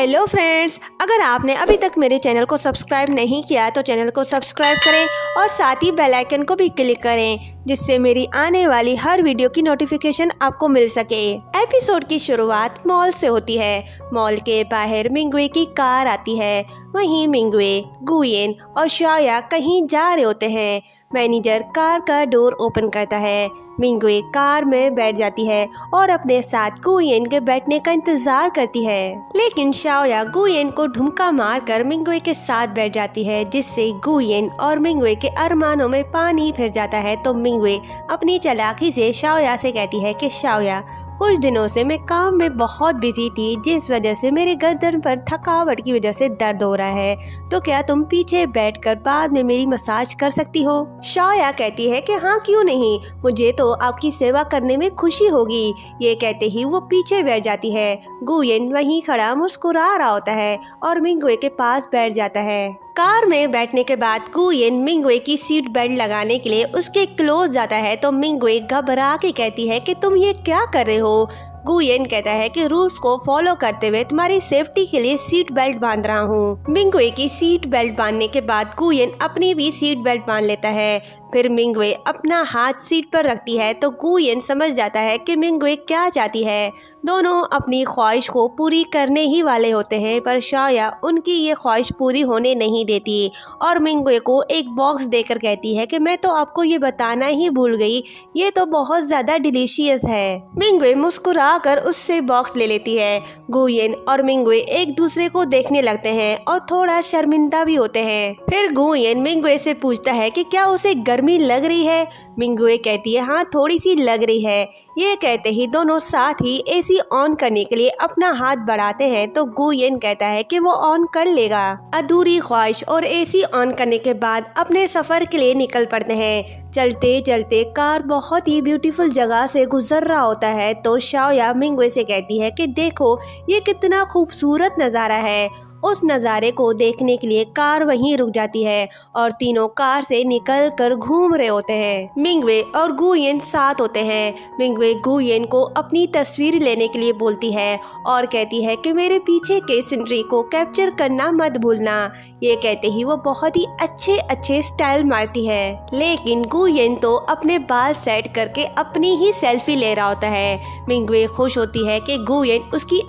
Hello friends, अगर आपने अभी तक मेरे चैनल को सब्सक्राइब नहीं किया तो चैनल को सब्सक्राइब करें और साथ ही बेल आइकन को भी क्लिक करें, जिससे मेरी आने वाली हर वीडियो की नोटिफिकेशन आपको मिल सके। एपिसोड की शुरुआत मॉल से होती है। मॉल के बाहर मिंगवे की कार आती है। वहीं मिंगवे, गुयेन और शाओया कहीं जा रहे होते हैं। मैनेजर कार का डोर ओपन करता है। मिंगवे कार में बैठ जाती है और अपने साथ गुयेन के बैठने का इंतजार करती है, लेकिन शाओया गुयेन को ढुमका मारकर मिंगवे के साथ बैठ जाती है, जिससे गुयेन और मिंगवे के अरमानों में पानी फिर जाता है। तो मिंगवे अपनी चालाकी से शाओया से कहती है कि शाओया, कुछ दिनों से मैं काम में बहुत बिजी थी, जिस वजह से मेरे गर्दन पर थकावट की वजह से दर्द हो रहा है, तो क्या तुम पीछे बैठकर बाद में मेरी मसाज कर सकती हो? शाओया कहती है कि हाँ, क्यों नहीं, मुझे तो आपकी सेवा करने में खुशी होगी। ये कहते ही वो पीछे बैठ जाती है। गुयेन वहीं खड़ा मुस्कुरा रहा होता है और मिंगवे के पास बैठ जाता है। कार में बैठने के बाद गुयेन मिंगवे की सीट बेल्ट लगाने के लिए उसके क्लोज जाता है, तो मिंगवे घबरा के कहती है कि तुम ये क्या कर रहे हो? गुयेन कहता है कि रूल्स को फॉलो करते हुए तुम्हारी सेफ्टी के लिए सीट बेल्ट बांध रहा हूँ। मिंगवे की सीट बेल्ट बांधने के बाद गुयेन अपनी भी सीट बेल्ट बांध लेता है। फिर मिंगवे अपना हाथ सीट पर रखती है, तो गुयेन समझ जाता है कि मिंगवे क्या चाहती है। दोनों अपनी ख्वाहिश को पूरी करने ही वाले होते हैं, पर शाओया उनकी ये ख्वाहिश पूरी होने नहीं देती और मिंगवे को एक बॉक्स देकर कहती है कि मैं तो आपको ये बताना ही भूल गई, ये तो बहुत ज्यादा डिलीशियस है। मिंगवे मुस्कुरा कर उससे बॉक्स ले लेती है। गुयेन और मिंगवे एक दूसरे को देखने लगते हैं और थोड़ा शर्मिंदा भी होते हैं। फिर गुयेन मिंगवे से पूछता है कि क्या उसे गर्मी लग रही है? मिंगवे कहती है हाँ, थोड़ी सी लग रही है। ये कहते ही दोनों साथ ही एसी ऑन करने के लिए अपना हाथ बढ़ाते हैं, तो गुयेन कहता है कि वो ऑन कर लेगा। अधूरी ख्वाहिश और एसी ऑन करने के बाद अपने सफर के लिए निकल पड़ते हैं। चलते चलते कार बहुत ही ब्यूटीफुल जगह से गुजर रहा होता है, तो शाओया मिंगवे से कहती है कि देखो ये कितना खूबसूरत नज़ारा है। उस नज़ारे को देखने के लिए कार वहीं रुक जाती है और तीनों कार से निकल कर घूम रहे होते हैं। मिंगवे और गुयेन साथ होते हैं। मिंगवे गुयेन को अपनी तस्वीर लेने के लिए बोलती है और कहती है कि मेरे पीछे के सीनरी को कैप्चर करना मत भूलना। ये कहते ही वो बहुत ही अच्छे स्टाइल मारती है, लेकिन गुयेन तो अपने बाल सेट करके अपनी ही सेल्फी ले रहा होता है। मिंगवे खुश होती है कि गुयेन उसकी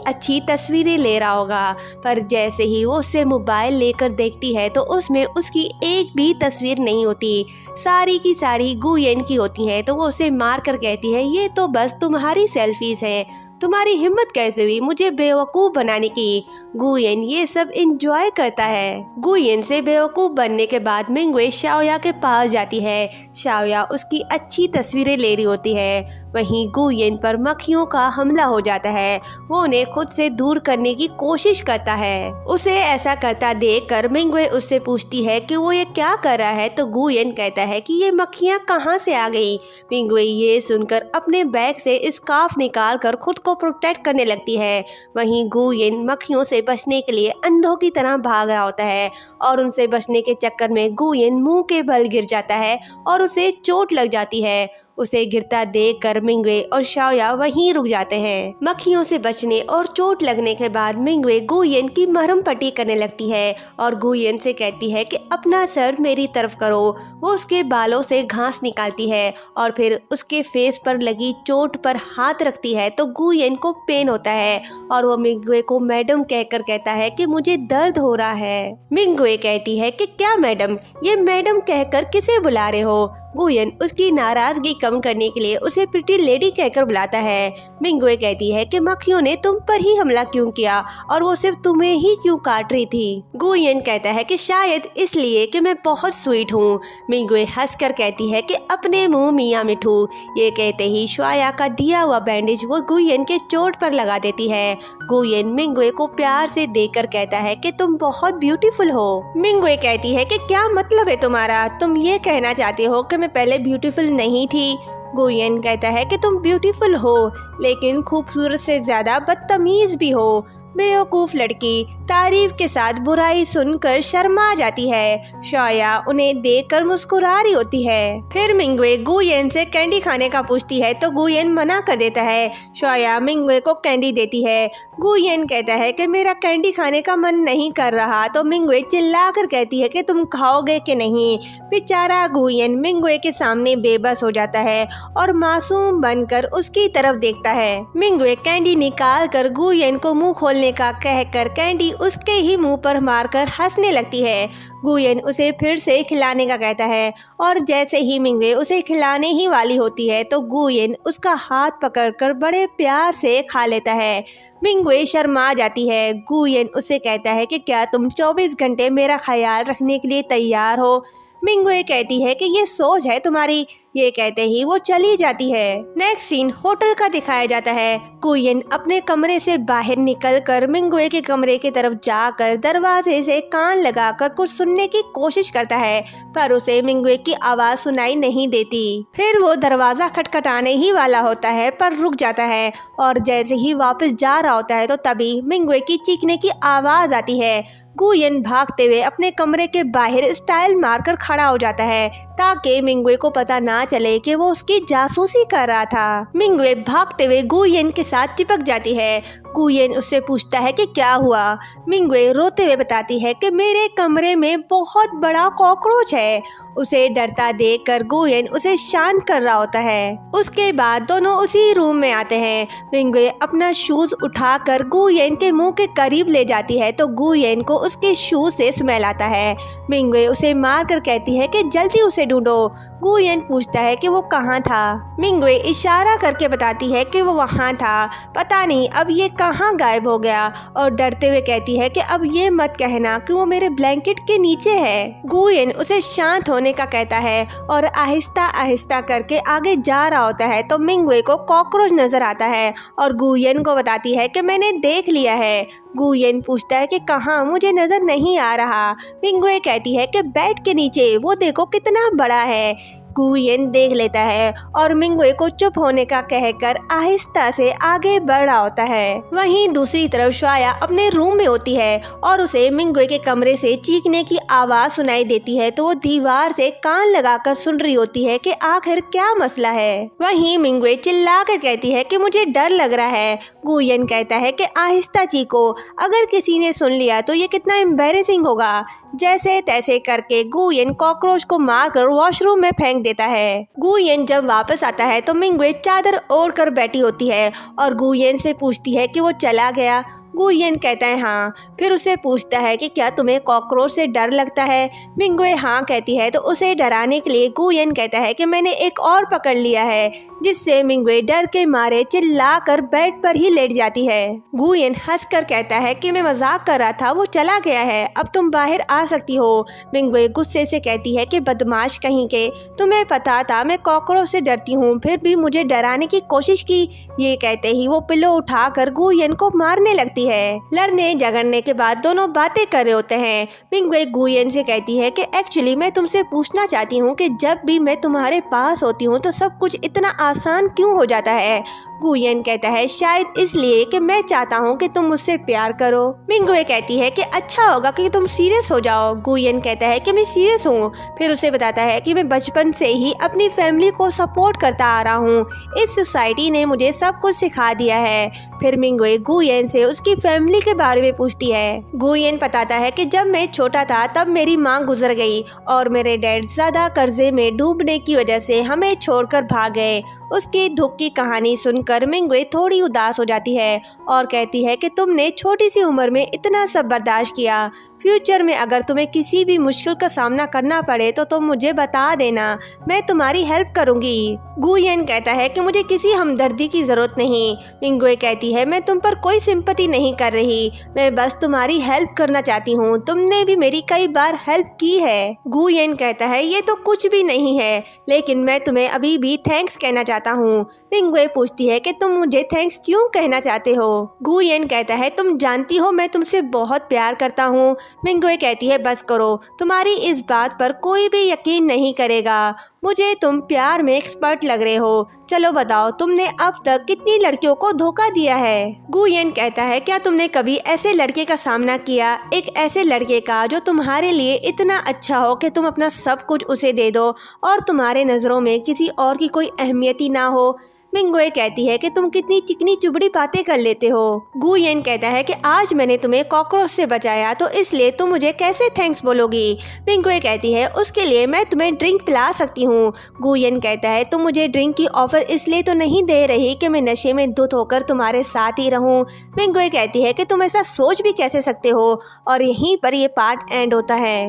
अच्छी तस्वीरें ले रहा होगा, पर जैसे ही वो उससे मोबाइल लेकर देखती है तो उसमें उसकी एक भी तस्वीर नहीं होती, सारी की सारी गुयेन की होती हैं। तो वो उसे मार कर कहती है ये तो बस तुम्हारी सेल्फीज हैं, तुम्हारी हिम्मत कैसे हुई मुझे बेवकूफ़ बनाने की? गुयेन ये सब एंजॉय करता है। गुयेन से बेवकूफ़ बनने के बाद मिंगवे शाओया के पास जाती है। शाओया उसकी अच्छी तस्वीरें ले रही होती है। वहीं गुयेन पर मक्खियों का हमला हो जाता है। वो उन्हें खुद से दूर करने की कोशिश करता है। उसे ऐसा करता देखकर मिंगवे उससे पूछती है कि वो ये क्या कर रहा है, तो गुयेन कहता है कि ये मक्खियाँ कहाँ से आ गई। मिंगवे ये सुनकर अपने बैग से स्कार्फ निकाल कर खुद को प्रोटेक्ट करने लगती है। वहीं गुयेन मक्खियों से बचने के लिए अंधों की तरह भाग रहा होता है और उनसे बचने के चक्कर में गुयेन मुंह के बल गिर जाता है और उसे चोट लग जाती है। उसे गिरता देखकर मिंगवे और शाओया वहीं रुक जाते हैं। मक्खियों से बचने और चोट लगने के बाद मिंगवे गुयेन की मरहम पट्टी करने लगती है और गुयेन से कहती है कि अपना सर मेरी तरफ करो। वो उसके बालों से घास निकालती है और फिर उसके फेस पर लगी चोट पर हाथ रखती है, तो गुयेन को पेन होता है और वो मिंगवे को मैडम कहकर कहता है कि मुझे दर्द हो रहा है। मिंगवे कहती है कि क्या मैडम, ये मैडम कहकर किसे बुला रहे हो? गुयेन उसकी नाराजगी कम करने के लिए उसे प्रिटी लेडी कहकर बुलाता है। मिंगवे कहती है कि मक्खियों ने तुम पर ही हमला क्यों किया और वो सिर्फ तुम्हें ही क्यों काट रही थी? गुयेन कहता है कि शायद इसलिए कि मैं बहुत स्वीट हूँ। मिंगवे हंसकर कहती है कि अपने मुंह मियाँ मिठू। ये कहते ही शाओया का दिया हुआ बैंडेज वो गुयेन के चोट पर लगा देती है। गुयेन मिंगवे को प्यार से देखकर कहता है कि तुम बहुत ब्यूटीफुल हो। मिंगवे कहती है कि क्या मतलब है तुम्हारा? तुम ये कहना चाहते हो कि मैं पहले ब्यूटीफुल नहीं थी? गुयेन कहता है कि तुम ब्यूटीफुल हो, लेकिन खूबसूरत से ज्यादा बदतमीज भी हो। बेवकूफ लड़की तारीफ के साथ बुराई सुनकर शर्मा जाती है। शोया उन्हें देखकर मुस्कुरा रही होती है। फिर मिंगवे गुयेन से कैंडी खाने का पूछती है तो गुयेन मना कर देता है। शोया मिंगवे को कैंडी देती है। गुयेन कहता है कि मेरा कैंडी खाने का मन नहीं कर रहा तो मिंगवे चिल्लाकर कहती है कि तुम खाओगे कि नहीं। बेचारा गुयेन मिंगवे के सामने बेबस हो जाता है और मासूम बनकर उसकी तरफ देखता है। मिंगवे कैंडी निकाल कर गुयेन को मुंह खोलने का कहकर कैंडी उसके ही मुंह पर मारकर हंसने लगती है। गुयेन उसे फिर से खिलाने का कहता है और जैसे ही मिंगवे उसे खिलाने ही वाली होती है तो गुयेन उसका हाथ पकड़कर बड़े प्यार से खा लेता है। मिंगवे शर्मा जाती है। गुयेन उसे कहता है कि क्या तुम 24 घंटे मेरा ख्याल रखने के लिए तैयार हो। मिंगवे कहती है कि ये सोच है तुम्हारी। ये कहते ही वो चली जाती है। नेक्स्ट सीन होटल का दिखाया जाता है। गुयेन अपने कमरे से बाहर निकलकर मिंगवे के कमरे की तरफ जाकर दरवाजे से कान लगाकर कुछ सुनने की कोशिश करता है पर उसे मिंगवे की आवाज सुनाई नहीं देती। फिर वो दरवाजा खटखटाने ही वाला होता है पर रुक जाता है और जैसे ही वापस जा रहा होता है तो तभी मिंगवे की चीखने की आवाज आती है। गुयेन भागते हुए अपने कमरे के बाहर स्टाइल मारकर खड़ा हो जाता है ताकि मिंगवे को पता ना चले कि वो उसकी जासूसी कर रहा था। मिंगवे भागते हुए गुयेन के साथ चिपक जाती है। गुयेन उससे पूछता है कि क्या हुआ। मिंगवे रोते हुए बताती है कि मेरे कमरे में बहुत बड़ा कॉकरोच है। उसे डरता देखकर गुयेन उसे शांत कर रहा होता है। उसके बाद दोनों उसी रूम में आते हैं। मिंगवे अपना शूज उठाकर गुयेन के मुंह के करीब ले जाती है तो गुयेन को उसके शूज से स्मेल आता है। मिंगवे उसे मारकर कहती है कि जल्दी उसे ढूंढो। गुयेन पूछता है कि वो कहाँ था। मिंगवे इशारा करके बताती है कि वो वहाँ था। पता नहीं अब ये कहाँ गायब हो गया और डरते हुए कहती है कि अब ये मत कहना कि वो मेरे ब्लैंकेट के नीचे है। गुयेन उसे शांत होने का कहता है और आहिस्ता आहिस्ता करके आगे जा रहा होता है तो मिंगवे को कॉकरोच नजर आता है और गुयेन को बताती है कि मैंने देख लिया है। गुयेन पूछता है कि कहाँ, मुझे नजर नहीं आ रहा। मिंगवे कहती है कि बेड के नीचे, वो देखो कितना बड़ा है। गुयेन देख लेता है और मिंगवे को चुप होने का कहकर आहिस्ता से आगे बढ़ रहा होता है। वहीं दूसरी तरफ शोया अपने रूम में होती है और उसे मिंगवे के कमरे से चीखने की आवाज सुनाई देती है तो वो दीवार से कान लगाकर सुन रही होती है कि आखिर क्या मसला है। वहीं मिंगवे चिल्लाकर कहती है कि मुझे डर लग रहा है। गुयेन कहता है कि आहिस्ता चीखो, अगर किसी ने सुन लिया तो ये कितना एम्बैरेसिंग होगा। जैसे तैसे करके गुयेन कॉकरोच को मारकर वॉशरूम में फेंक देता है। गुयेन जब वापस आता है तो मिंगवे चादर ओढ़ कर बैठी होती है और गुयेन से पूछती है कि वो चला गया। गुयेन कहता है हाँ। फिर उसे पूछता है कि क्या तुम्हें कॉकरोच से डर लगता है। मिंगवे हाँ कहती है तो उसे डराने के लिए गुयेन कहता है कि मैंने एक और पकड़ लिया है, जिससे मिंगवे डर के मारे चिल्लाकर बेड पर ही लेट जाती है। गुयेन हंसकर कहता है कि मैं मजाक कर रहा था, वो चला गया है, अब तुम बाहर आ सकती हो। मिंगवे गुस्से से कहती है कि बदमाश कहीं के, तुम्हें पता था मैं कॉकरोच से डरती हूँ, फिर भी मुझे डराने की कोशिश की। ये कहते ही वो पिलो उठाकर गुयेन को मारने लगती है। लड़ने झगड़ने के बाद दोनों बातें कर रहे होते हैं। मिंगवे गुयेन से कहती है कि एक्चुअली मैं तुमसे पूछना चाहती हूँ कि जब भी मैं तुम्हारे पास होती हूँ तो सब कुछ इतना आसान क्यों हो जाता है। गुयेन कहता है शायद इसलिए कि मैं चाहता हूँ कि तुम मुझसे प्यार करो। मिंगवे कहती है कि अच्छा होगा कि तुम सीरियस हो जाओ। गुयेन कहता है कि मैं सीरियस हूँ। फिर उसे बताता है कि मैं बचपन से ही अपनी फैमिली को सपोर्ट करता आ रहा हूँ, इस सोसाइटी ने मुझे सब कुछ सिखा दिया है। फिर मिंगवे गुयेन से उसकी फैमिली के बारे में पूछती है। गुयेन बताता है कि जब मैं छोटा था तब मेरी माँ गुजर गई और मेरे डैड ज्यादा कर्जे में डूबने की वजह से हमें छोड़कर भाग गए। उसकी दुख की कहानी सुनकर मिंगवे थोड़ी उदास हो जाती है और कहती है कि तुमने छोटी सी उम्र में इतना सब बर्दाश्त किया, फ्यूचर में अगर तुम्हें किसी भी मुश्किल का सामना करना पड़े तो तुम मुझे बता देना, मैं तुम्हारी हेल्प करूंगी। गुयेन कहता है कि मुझे किसी हमदर्दी की जरूरत नहीं। मिंगवे कहती है मैं तुम पर कोई सिंपैथी नहीं कर रही, मैं बस तुम्हारी हेल्प करना चाहती हूँ, तुमने भी मेरी कई बार हेल्प की है। गुयेन कहता है ये तो कुछ भी नहीं है, लेकिन मैं तुम्हें अभी भी थैंक्स कहना चाहता हूँ। मिंगवे पूछती है कि तुम मुझे थैंक्स क्यों कहना चाहते हो। गुयेन कहता है तुम जानती हो मैं तुमसे बहुत प्यार करता हूँ, मिंगुए कहती है बस करो, तुम्हारी इस बात पर कोई भी यकीन नहीं करेगा। मुझे तुम प्यार में एक्सपर्ट लग रहे हो। चलो बताओ तुमने अब तक कितनी लड़कियों को धोखा दिया है। गुयेन कहता है क्या तुमने कभी ऐसे लड़के का सामना किया, एक ऐसे लड़के का जो तुम्हारे लिए इतना अच्छा हो कि तुम अपना सब कुछ उसे दे दो और तुम्हारे नज़रों में किसी और की कोई अहमियत ही ना हो। मिंगुए कहती है कि तुम कितनी चिकनी चुबड़ी बातें कर लेते हो। गुयेन कहता है कि आज मैंने तुम्हें कॉकरोच से बचाया तो इसलिए तुम मुझे कैसे थैंक्स बोलोगी। मिंगुए कहती है उसके लिए मैं तुम्हें ड्रिंक पिला सकती हूँ। गुयेन कहता है तुम मुझे ड्रिंक की ऑफर इसलिए तो नहीं दे रही कि मैं नशे में धुत होकर तुम्हारे साथ ही रहूँ। मिंगुए कहती है कि तुम ऐसा सोच भी कैसे सकते हो। और यहीं पर ये पार्ट एंड होता है।